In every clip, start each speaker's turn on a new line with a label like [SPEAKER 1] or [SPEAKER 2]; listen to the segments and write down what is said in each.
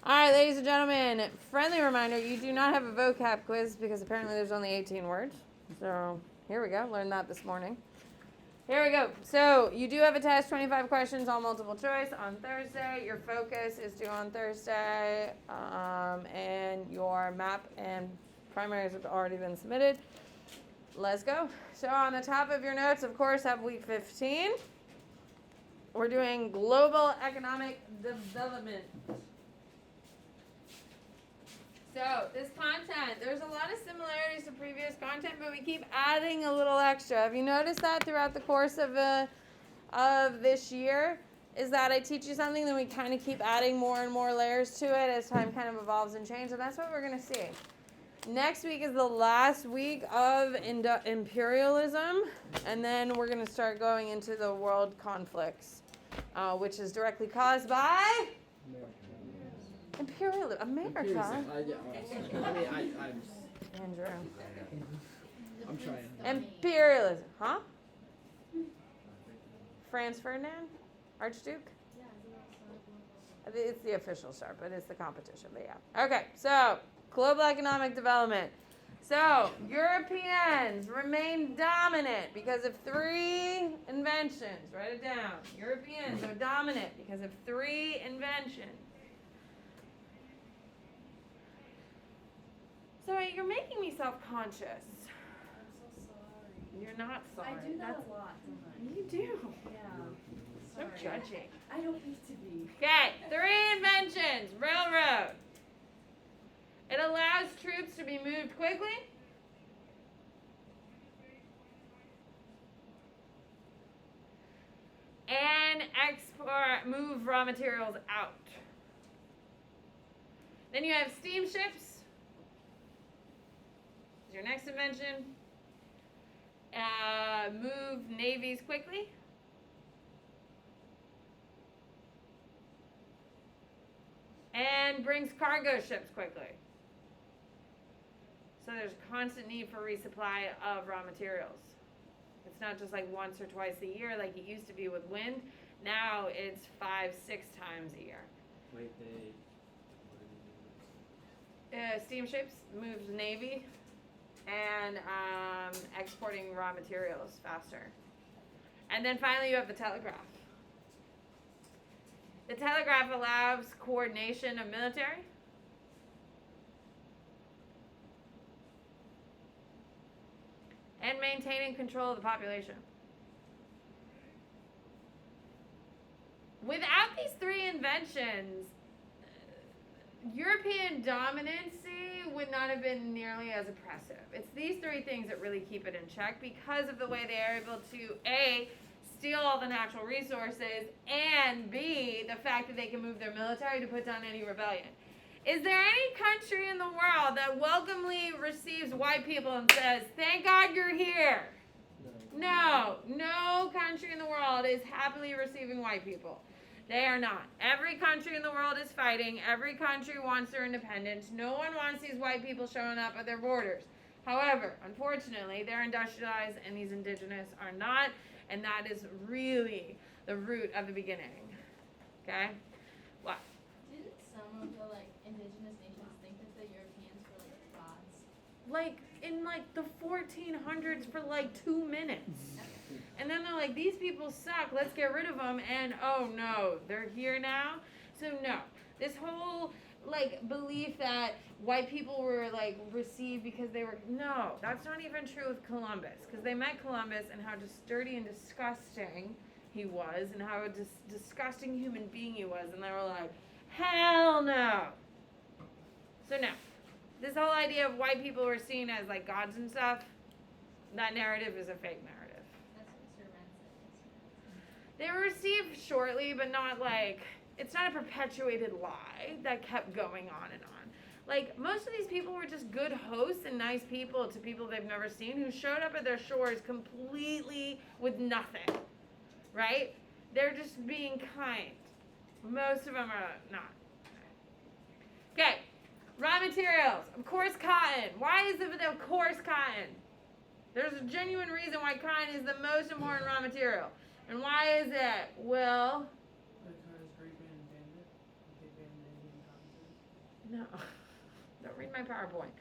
[SPEAKER 1] All right, ladies and gentlemen, friendly reminder, you do not have a vocab quiz because apparently there's only 18 words. So here we go. Learned that this morning. Here we go. So you do have a test, 25 questions, all multiple choice on Thursday. Your focus is due on Thursday. And your map and primaries have already been submitted. Let's go. So on the top of your notes, of course, have week 15. We're doing global economic development. So this content, there's a lot of similarities to previous content, but we keep adding a little extra. Have you noticed that throughout the course of this year? Is that I teach you something, then we kind of keep adding more and more layers to it as time kind of evolves and changes, and that's what we're going to see. Next week is the last week of imperialism, and then we're going to start going into the world conflicts, which is directly caused by imperialism. America. Andrew.
[SPEAKER 2] I'm trying.
[SPEAKER 1] Imperialism, huh? Franz Ferdinand, Archduke. It's the official start, but it's the competition. But yeah. Okay, so global economic development. So Europeans remain dominant because of 3 inventions. Write it down. Europeans are dominant because of 3 inventions. So you're making me self-conscious.
[SPEAKER 3] I'm so sorry.
[SPEAKER 1] You're not sorry.
[SPEAKER 3] I do that a lot sometimes.
[SPEAKER 1] You do.
[SPEAKER 3] Yeah.
[SPEAKER 1] So
[SPEAKER 3] Sorry.
[SPEAKER 1] judging.
[SPEAKER 3] I don't need to be.
[SPEAKER 1] Okay, 3 inventions. Railroad. It allows troops to be moved quickly. And move raw materials out. Then you have steamships. Your next invention, move navies quickly. And brings cargo ships quickly. So there's a constant need for resupply of raw materials. It's not just like once or twice a year like it used to be with wind. Now it's 5-6 times a year.
[SPEAKER 2] Wait,
[SPEAKER 1] Steamships moves navy. And exporting raw materials faster. And then finally you have the telegraph. The telegraph allows coordination of military. And maintaining control of the population. Without these 3 inventions, European dominancy would not have been nearly as oppressive. It's these 3 things that really keep it in check because of the way they are able to, A, steal all the natural resources, and B, the fact that they can move their military to put down any rebellion. Is there any country in the world that welcomely receives white people and says, thank God you're here? No country in the world is happily receiving white people. They are not. Every country in the world is fighting. Every country wants their independence. No one wants these white people showing up at their borders. However, unfortunately, they're industrialized and these indigenous are not. And that is really the root of the beginning. Okay? What?
[SPEAKER 3] Didn't some of the indigenous nations think that the Europeans were gods?
[SPEAKER 1] In the 1400s for 2 minutes. And then they're like, these people suck, let's get rid of them, and oh no, they're here now? So no, this whole, belief that white people were, received because they were, no, that's not even true with Columbus, because they met Columbus and how just dirty and disgusting he was, and how a disgusting human being he was, and they were like, hell no! So no, this whole idea of white people were seen as, gods and stuff, that narrative is a fake narrative. They were received shortly, but not it's not a perpetuated lie that kept going on and on. Most of these people were just good hosts and nice people to people they've never seen who showed up at their shores completely with nothing, right? They're just being kind. Most of them are not. Okay, raw materials. Of course, cotton. Why is it of course cotton? There's a genuine reason why cotton is the most important raw material. And why is it? Will?
[SPEAKER 2] Because Great Britain banned it. They banned Indian cotton.
[SPEAKER 1] No. Don't read my PowerPoint.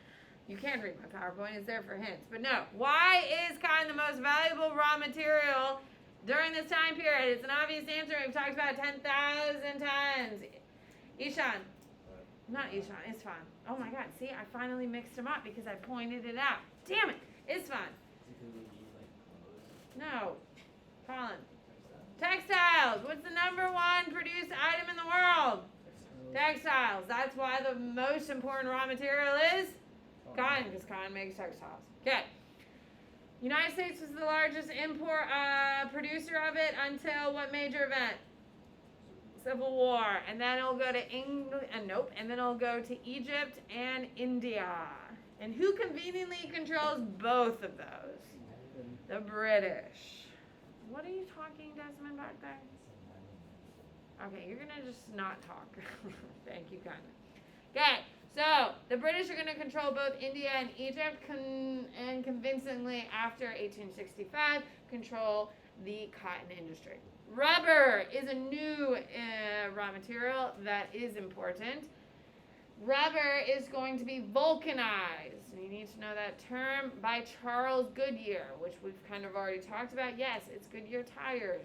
[SPEAKER 1] You can read my PowerPoint. It's there for hints. But no. Why is cotton the most valuable raw material during this time period? It's an obvious answer. We've talked about it 10,000 times. Ishan. Not Ishan. It's fun. Oh my God. See, I finally mixed them up because I pointed it out. Damn it. It's fun. No. Colin. Textiles. What's the number one produced item in the world? Textiles. That's why the most important raw material is cotton, because cotton makes textiles. Okay. United States was the largest producer of it until what major event? Civil War. And then it'll go to England, and then it'll go to Egypt and India. And who conveniently controls both of those? The British. What are you talking, Desmond, back there? Okay, you're gonna just not talk. Thank you, kindly. Okay, so the British are gonna control both India and Egypt, and convincingly after 1865, control the cotton industry. Rubber is a new raw material that is important. Rubber is going to be vulcanized. You need to know that term by Charles Goodyear, which we've kind of already talked about. Yes, it's Goodyear tires.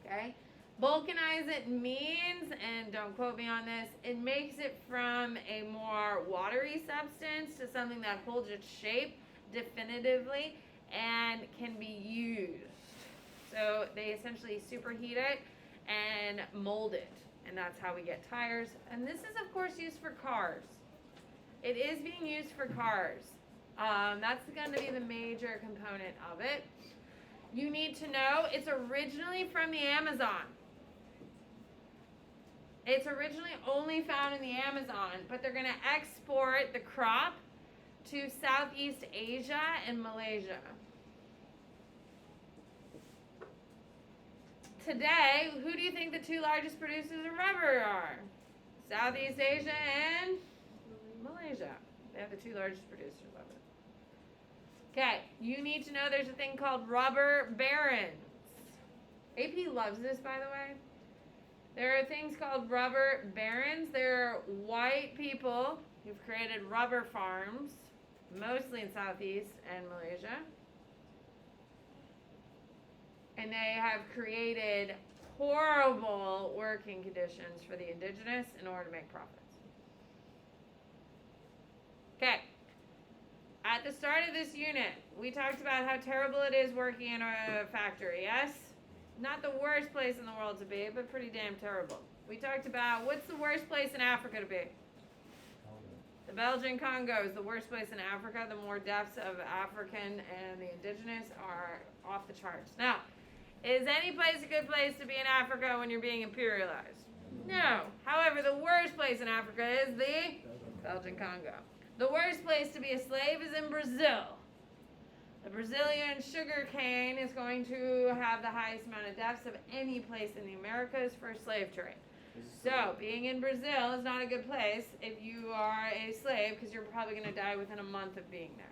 [SPEAKER 1] Okay? Vulcanize it means, and don't quote me on this, it makes it from a more watery substance to something that holds its shape definitively and can be used. So they essentially superheat it and mold it. And that's how we get tires. And this is, of course, used for cars. It is being used for cars. That's going to be the major component of it. You need to know it's originally from the Amazon. It's originally only found in the Amazon, but they're going to export the crop to Southeast Asia and Malaysia. Today, who do you think the two largest producers of rubber are? Southeast Asia and Malaysia. They have the two largest producers of it. Okay, you need to know there's a thing called rubber barons. AP loves this, by the way. There are things called rubber barons. They're white people who've created rubber farms, mostly in Southeast and Malaysia. And they have created horrible working conditions for the indigenous in order to make profits. Okay. At the start of this unit, we talked about how terrible it is working in a factory, yes? Not the worst place in the world to be, but pretty damn terrible. We talked about what's the worst place in Africa to be? The Belgian Congo is the worst place in Africa. The more deaths of African and the indigenous are off the charts. Now, is any place a good place to be in Africa when you're being imperialized? No. However, the worst place in Africa is the Belgian Congo. The worst place to be a slave is in Brazil. The Brazilian sugar cane is going to have the highest amount of deaths of any place in the Americas for slave trade. So, being in Brazil is not a good place if you are a slave, because you're probably going to die within a month of being there.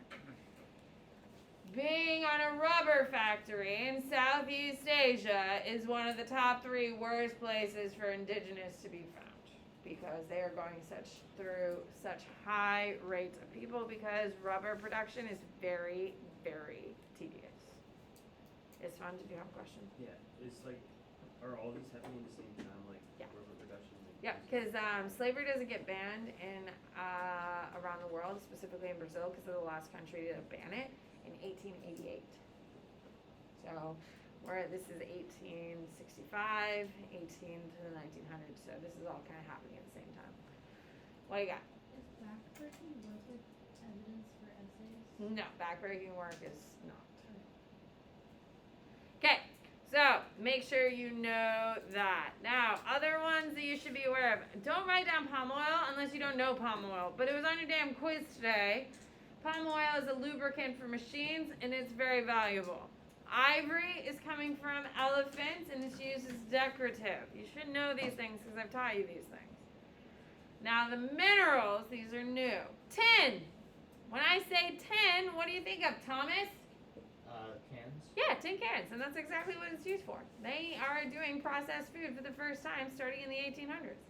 [SPEAKER 1] Being on a rubber factory in Southeast Asia is one of the top 3 worst places for indigenous to be found, because they are going through such high rates of people, because rubber production is very, very tedious. It's fun. Did you have a question?
[SPEAKER 4] Yeah, it's like, are all these happening at the same time, like rubber production?
[SPEAKER 1] Yeah, because slavery doesn't get banned in around the world, specifically in Brazil, because they're the last country to ban it in 1888. So, this is 1865, 18 to the 1900s. So this is all kind of happening at the same time. What do you got?
[SPEAKER 3] Is backbreaking work like evidence for essays?
[SPEAKER 1] No, backbreaking work is not. Okay, so make sure you know that. Now, other ones that you should be aware of. Don't write down palm oil unless you don't know palm oil. But it was on your damn quiz today. Palm oil is a lubricant for machines, and it's very valuable. Ivory is coming from elephants, and it's used as decorative. You should know these things because I've taught you these things. Now, the minerals, these are new. Tin. When I say tin, what do you think of, Thomas?
[SPEAKER 2] Cans?
[SPEAKER 1] Yeah, tin cans, and that's exactly what it's used for. They are doing processed food for the first time starting in the 1800s.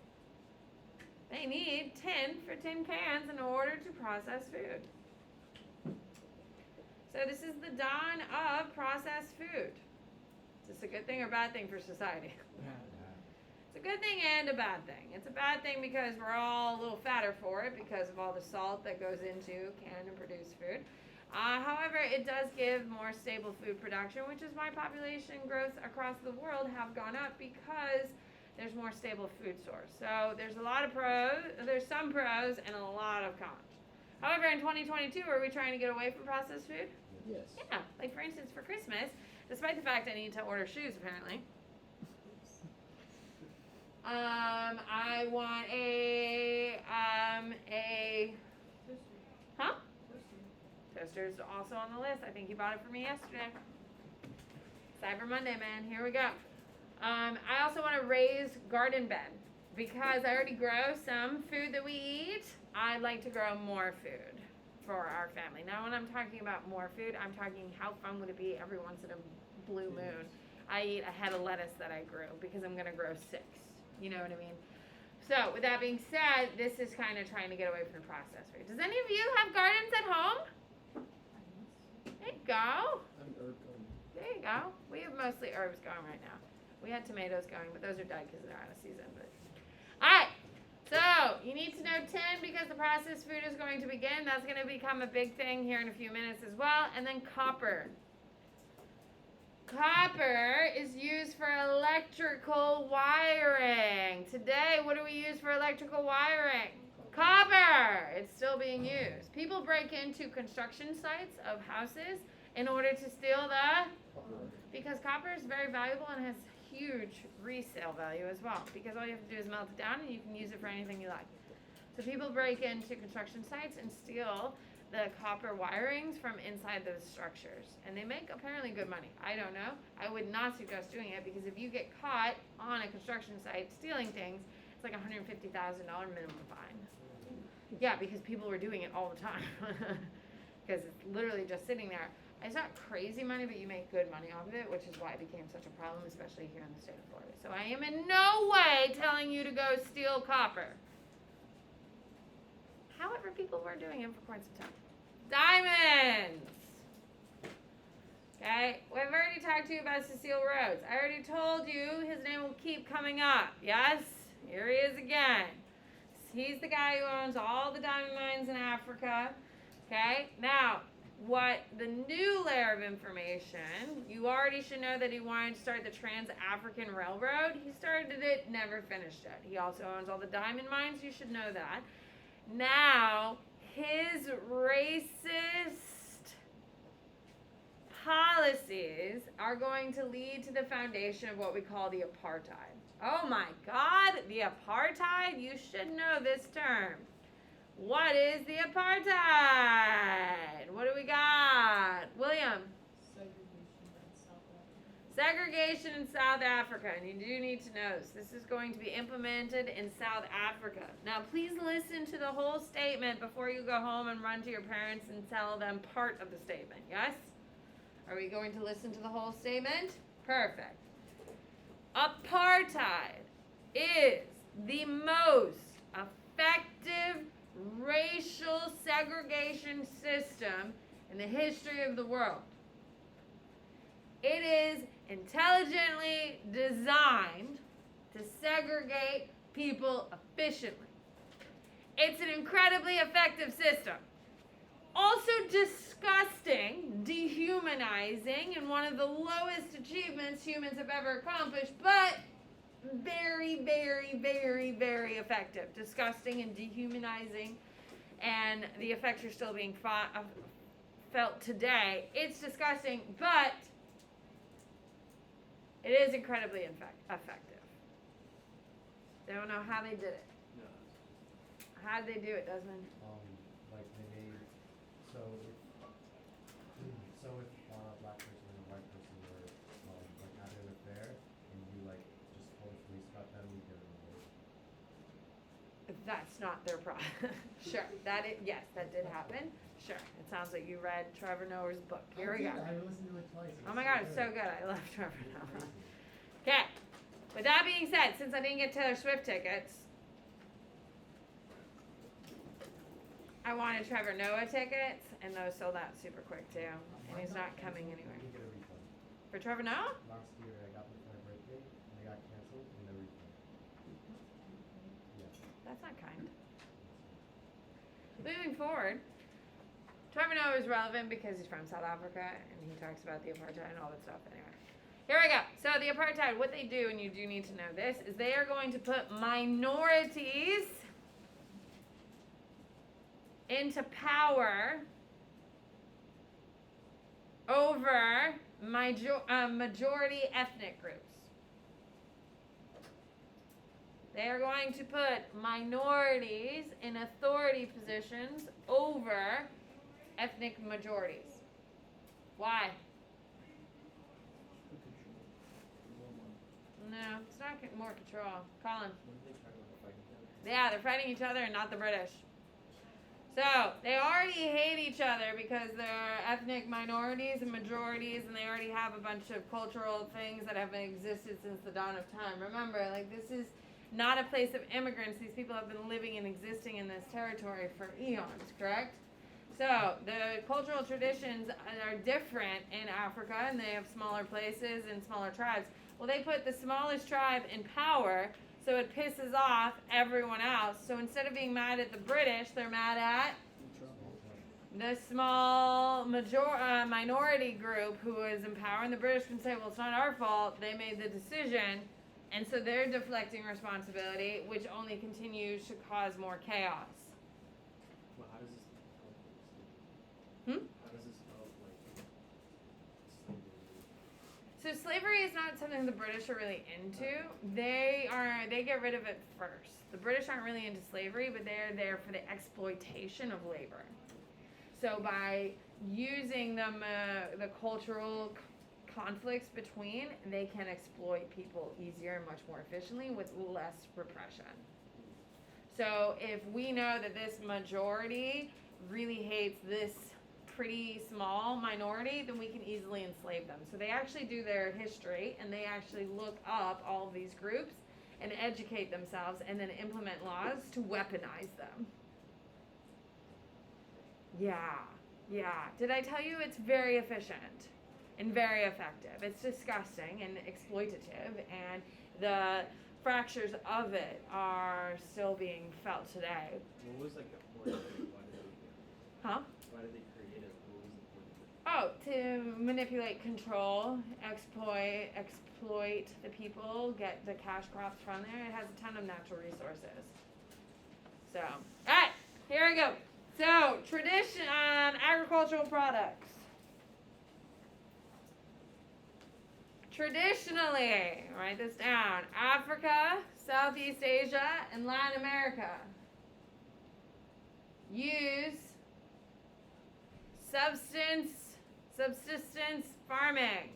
[SPEAKER 1] They they need tin for tin cans in order to process food. So this is the dawn of processed food. Is this a good thing or bad thing for society? It's a good thing and a bad thing. It's a bad thing because we're all a little fatter for it because of all the salt that goes into canned and produced food. However, it does give more stable food production, which is why population growth across the world have gone up because there's more stable food source. So there's a lot of pros, there's some pros and a lot of cons. However, in 2022, are we trying to get away from processed food?
[SPEAKER 2] Yes.
[SPEAKER 1] Yeah, like for instance, for Christmas, despite the fact I need to order shoes apparently, I want a huh? Toaster's also on the list. I think you bought it for me yesterday. Cyber Monday, man. Here we go. I also want a raised garden bed because I already grow some food that we eat. I'd like to grow more food for our family. Now, when I'm talking about more food, I'm talking how fun would it be every once in a blue moon I eat a head of lettuce that I grew because I'm going to grow 6. You know what I mean? So, with that being said, this is kind of trying to get away from the processed food. Does any of you have gardens at home? There you go.
[SPEAKER 2] I'm herb garden.
[SPEAKER 1] There you go. We have mostly herbs going right now. We had tomatoes going, but those are dead because they're out of season. But all right. So, you need to know 10 because the processed food is going to begin. That's going to become a big thing here in a few minutes as well. And then copper. Copper is used for electrical wiring. Today, what do we use for electrical wiring? Copper. It's still being used. People break into construction sites of houses in order to steal because copper is very valuable and has huge resale value as well because all you have to do is melt it down and you can use it for anything you like. So people break into construction sites and steal the copper wirings from inside those structures and they make apparently good money. I don't know. I would not suggest doing it because if you get caught on a construction site stealing things, it's like $150,000 minimum fine. Yeah, because people were doing it all the time because it's literally just sitting there. It's not crazy money, but you make good money off of it, which is why it became such a problem, especially here in the state of Florida. So I am in no way telling you to go steal copper. However, people were doing it for quite some time. Diamonds! Okay, we've already talked to you about Cecile Rhodes. I already told you his name will keep coming up. Yes? Here he is again. He's the guy who owns all the diamond mines in Africa. Okay, now, what the new layer of information, you already should know that he wanted to start the Trans-African Railroad. He started it, never finished it. He also owns all the diamond mines, you should know that. Now, his racist policies are going to lead to the foundation of what we call the apartheid. Oh my God, the apartheid? You should know this term. What is the apartheid? What do we got? William? Segregation in South Africa. And you do need to know this. This is going to be implemented in South Africa. Now, please listen to the whole statement before you go home and run to your parents and tell them part of the statement. Yes? Are we going to listen to the whole statement? Perfect. Apartheid is the most effective racial segregation system in the history of the world. It is intelligently designed to segregate people efficiently. It's an incredibly effective system. Also disgusting, dehumanizing, and one of the lowest achievements humans have ever accomplished, but very, very, very, very effective. Disgusting and dehumanizing, and the effects are still being felt today. It's disgusting, but it is incredibly effective. They don't know how they did it.
[SPEAKER 4] No.
[SPEAKER 1] How did they do it, Desmond?
[SPEAKER 5] Like they made, so if a black person and a white person were like having an affair and you like just totally cut them, you get them away.
[SPEAKER 1] That's not their problem. Sure, yes, that did happen. Sure, it sounds like you read Trevor Noah's book. Here we go.
[SPEAKER 5] I listened to it twice.
[SPEAKER 1] Oh my God, it's so good. I love Trevor Noah. Okay, with that being said, since I didn't get Taylor Swift tickets, I wanted Trevor Noah tickets, and those sold out super quick too. And he's not coming
[SPEAKER 5] You
[SPEAKER 1] anywhere.
[SPEAKER 5] can get a refund.
[SPEAKER 1] For Trevor Noah?
[SPEAKER 5] Last year I got them for my birthday and they got canceled and a refund. Yeah.
[SPEAKER 1] That's not kind. Moving forward, Trevor Noah is relevant because he's from South Africa and he talks about the apartheid and all that stuff. Anyway, here we go. So the apartheid, what they do, and you do need to know this, is they are going to put minorities into power over majority ethnic groups. They are going to put minorities in authority positions over ethnic majorities. Why? No, it's not more control. Colin.
[SPEAKER 4] Wouldn't they try to fight each other?
[SPEAKER 1] Yeah, they're fighting each other and not the British. So, they already hate each other because they're ethnic minorities and majorities, and they already have a bunch of cultural things that have existed since the dawn of time. Remember, like, this is not a place of immigrants. These people have been living and existing in this territory for eons, correct? So, the cultural traditions are different in Africa, and they have smaller places and smaller tribes. Well, they put the smallest tribe in power, so it pisses off everyone else. So instead of being mad at the British, they're mad at the small minority group who is in power. And the British can say, well, it's not our fault. They made the decision. And so they're deflecting responsibility, which only continues to cause more chaos.
[SPEAKER 4] Well, how does this help?
[SPEAKER 1] Hmm?
[SPEAKER 4] How does this help, like, slavery?
[SPEAKER 1] So slavery is not something the British are really into. They get rid of it first. The British aren't really into slavery, but they're there for the exploitation of labor. So by using the cultural conflicts between, they can exploit people easier and much more efficiently with less repression. So if we know that this majority really hates this pretty small minority, then we can easily enslave them. So they actually do their history, and they actually look up all of these groups and educate themselves and then implement laws to weaponize them. Yeah. Did I tell you it's very efficient and very effective? It's disgusting and exploitative, and the fractures of it are still being felt today.
[SPEAKER 4] What was, like, the point of it? Why did they do it?
[SPEAKER 1] Huh?
[SPEAKER 4] Why did they create it? What was the point of it?
[SPEAKER 1] Oh, to manipulate, control, exploit the people, get the cash crops from there. It has a ton of natural resources. So, alright, here we go. So, agricultural products. Traditionally, write this down, Africa, Southeast Asia, and Latin America use subsistence farming.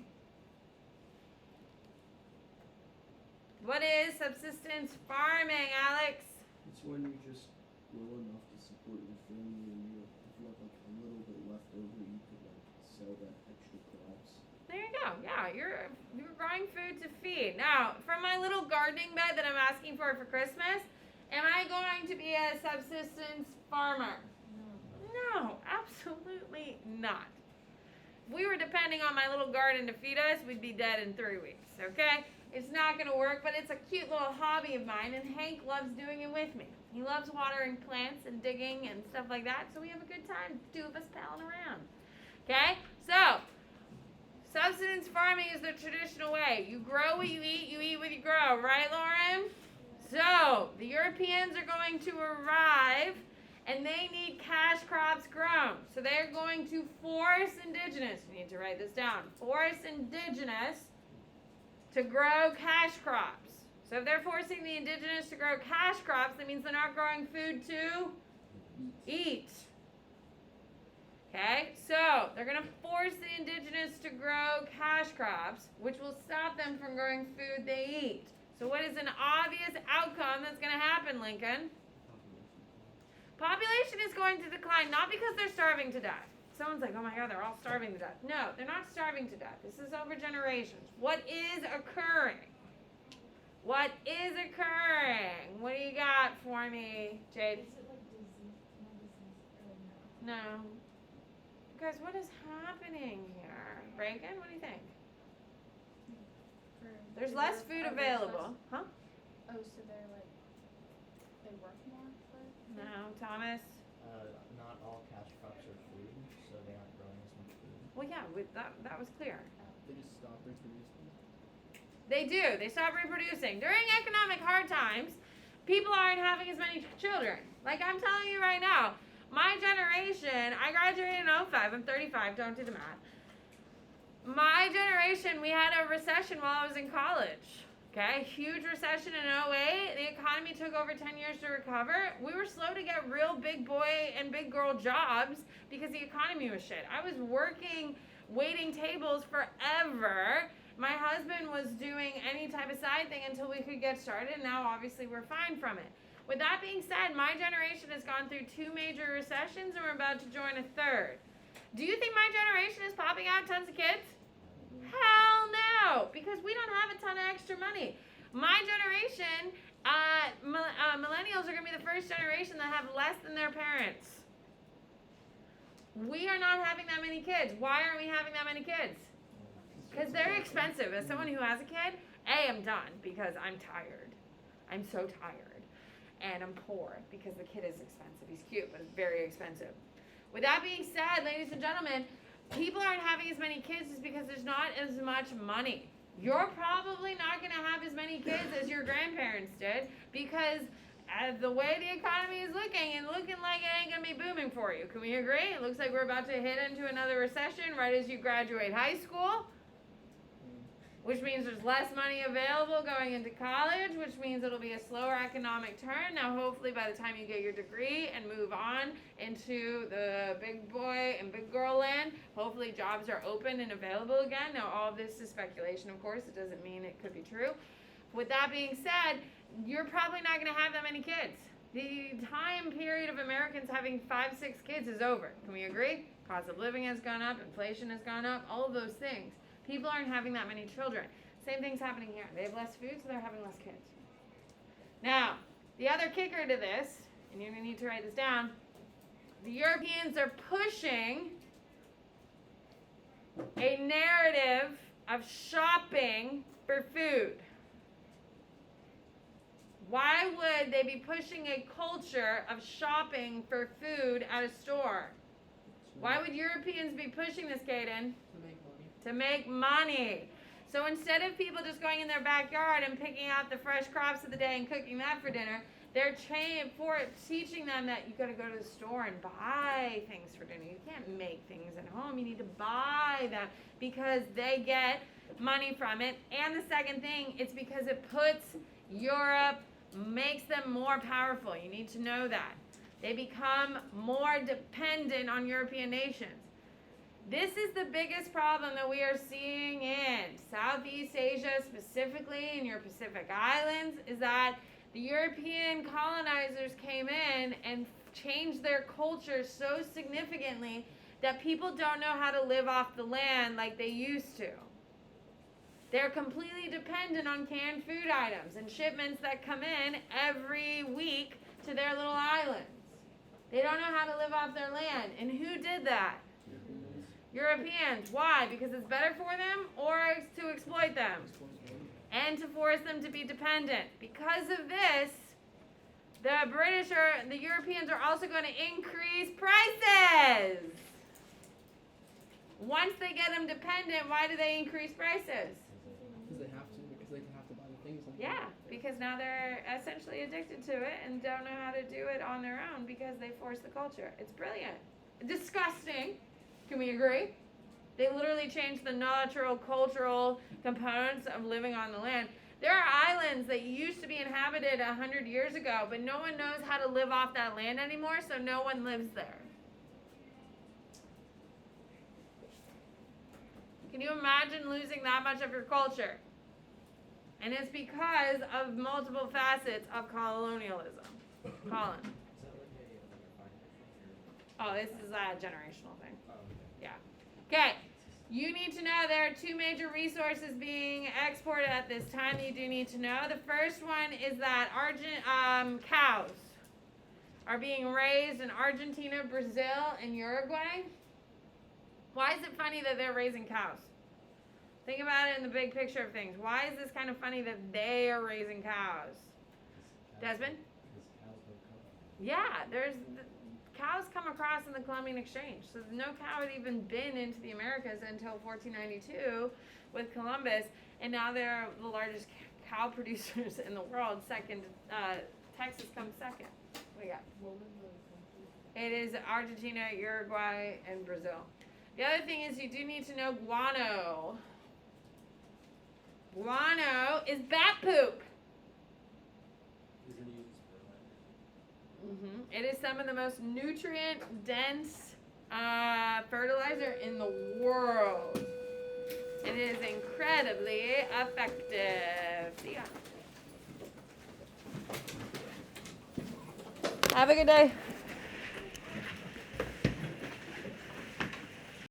[SPEAKER 1] What is subsistence farming, Alex?
[SPEAKER 2] It's when you just grow enough to support your family, and if you have like a little bit left over, you could like sell that extra crops.
[SPEAKER 1] There you go. Yeah, you're growing food to feed. Now, from my little gardening bed that I'm asking for Christmas, am I going to be a subsistence farmer? No, absolutely not. If we were depending on my little garden to feed us, we'd be dead in 3 weeks, okay? It's not going to work, but it's a cute little hobby of mine, and Hank loves doing it with me. He loves watering plants and digging and stuff like that, so we have a good time, 2 of us palling around. Okay? So, subsistence farming is the traditional way. You grow what you eat what you grow, right, Lauren? So, the Europeans are going to arrive, and they need cash crops grown. So they're going to force indigenous, you need to write this down, force indigenous to grow cash crops. So if they're forcing the indigenous to grow cash crops, that means they're not growing food to eat. Okay, so they're going to force the indigenous to grow cash crops, which will stop them from growing food they eat. So what is an obvious outcome that's going to happen, Lincoln? Population is going to decline, not because they're starving to death. Someone's like, oh my God, they're all starving to death. No, they're not starving to death. This is over generations. What is occurring? What is occurring? What do you got for me, Jade?
[SPEAKER 3] Is it like disease, not disease, or
[SPEAKER 1] No. Guys, what is happening here? Reagan, what do you think? There's less food available. Huh?
[SPEAKER 3] Oh, so they're like, they work more for?
[SPEAKER 1] No, Thomas?
[SPEAKER 6] Not all cash crops are food, so they aren't growing as much food.
[SPEAKER 1] Well, yeah, that was clear.
[SPEAKER 2] They just stop reproducing.
[SPEAKER 1] They do. They stop reproducing. During economic hard times, people aren't having as many children. Like I'm telling you right now, my generation, I graduated in 05, I'm 35, don't do the math. My generation, we had a recession while I was in college. Okay, huge recession in 08. The economy took over 10 years to recover. We were slow to get real big boy and big girl jobs because the economy was shit. I was working, waiting tables forever. My husband was doing any type of side thing until we could get started. Now, obviously, we're fine from it. With that being said, my generation has gone through 2 major recessions and we're about to join a third. Do you think my generation is popping out tons of kids? Hell no, because we don't have a ton of extra money. My generation, millennials are going to be the first generation that have less than their parents. We are not having that many kids. Why aren't we having that many kids? Because they're expensive. As someone who has a kid, I'm done because I'm tired. I'm so tired. And I'm poor because the kid is expensive. He's cute, but it's very expensive. With that being said, ladies and gentlemen, people aren't having as many kids just because there's not as much money. You're probably not going to have as many kids as your grandparents did because the way the economy is looking and looking like it ain't going to be booming for you. Can we agree? It looks like we're about to hit into another recession right as you graduate high school, which means there's less money available going into college, which means it'll be a slower economic turn. Now, hopefully, by the time you get your degree and move on into the big boy and big girl land, hopefully jobs are open and available again. Now, all of this is speculation, of course. It doesn't mean it could be true. With that being said, you're probably not going to have that many kids. The time period of Americans having 5, 6 kids is over. Can we agree? Cost of living has gone up, inflation has gone up, all of those things. People aren't having that many children. Same thing's happening here. They have less food, so they're having less kids. Now, the other kicker to this, and you're going to need to write this down, the Europeans are pushing a narrative of shopping for food. Why would they be pushing a culture of shopping for food at a store? Why would Europeans be pushing this, Kaden? To make money. So instead of people just going in their backyard and picking out the fresh crops of the day and cooking that for dinner, they're teaching them that you got to go to the store and buy things for dinner. You can't make things at home. You need to buy them because they get money from it. And the second thing, it's because it puts Europe, makes them more powerful. You need to know that. They become more dependent on European nations. This is the biggest problem that we are seeing in Southeast Asia, specifically in your Pacific Islands, is that the European colonizers came in and changed their culture so significantly that people don't know how to live off the land like they used to. They're completely dependent on canned food items and shipments that come in every week to their little islands. They don't know how to live off their land. And who did that? Europeans. Why? Because it's better for them or to exploit them? And to force them to be dependent. Because of this, the Europeans are also going to increase prices. Once they get them dependent, why do they increase prices?
[SPEAKER 2] Because they have to buy the things like
[SPEAKER 1] Yeah, because now they're essentially addicted to it and don't know how to do it on their own because they force the culture. It's brilliant. Disgusting. Can we agree? They literally changed the natural cultural components of living on the land. There are islands that used to be inhabited 100 years ago, but no one knows how to live off that land anymore, so no one lives there. Can you imagine losing that much of your culture? And it's because of multiple facets of colonialism. Colin. Oh, this is a generational thing. Yeah. Okay. You need to know there are 2 major resources being exported at this time that you do need to know. The first one is that cows. are being raised in Argentina, Brazil, and Uruguay. Why is it funny that they're raising cows? Think about it in the big picture of things. Why is this kind of funny that they are raising cows? Desmond?
[SPEAKER 5] Because cows don't come.
[SPEAKER 1] Yeah, cows come across in the Columbian Exchange. So no cow had even been into the Americas until 1492 with Columbus, and now they're the largest cow producers in the world. Second, Texas comes second. What do you got?
[SPEAKER 3] What was the country?
[SPEAKER 1] It is Argentina, Uruguay, and Brazil. The other thing is you do need to know guano. Guano is bat poop.
[SPEAKER 4] Isn't used as fertilizer?
[SPEAKER 1] It is some of the most nutrient-dense fertilizer in the world. It is incredibly effective. See ya. Have a good day.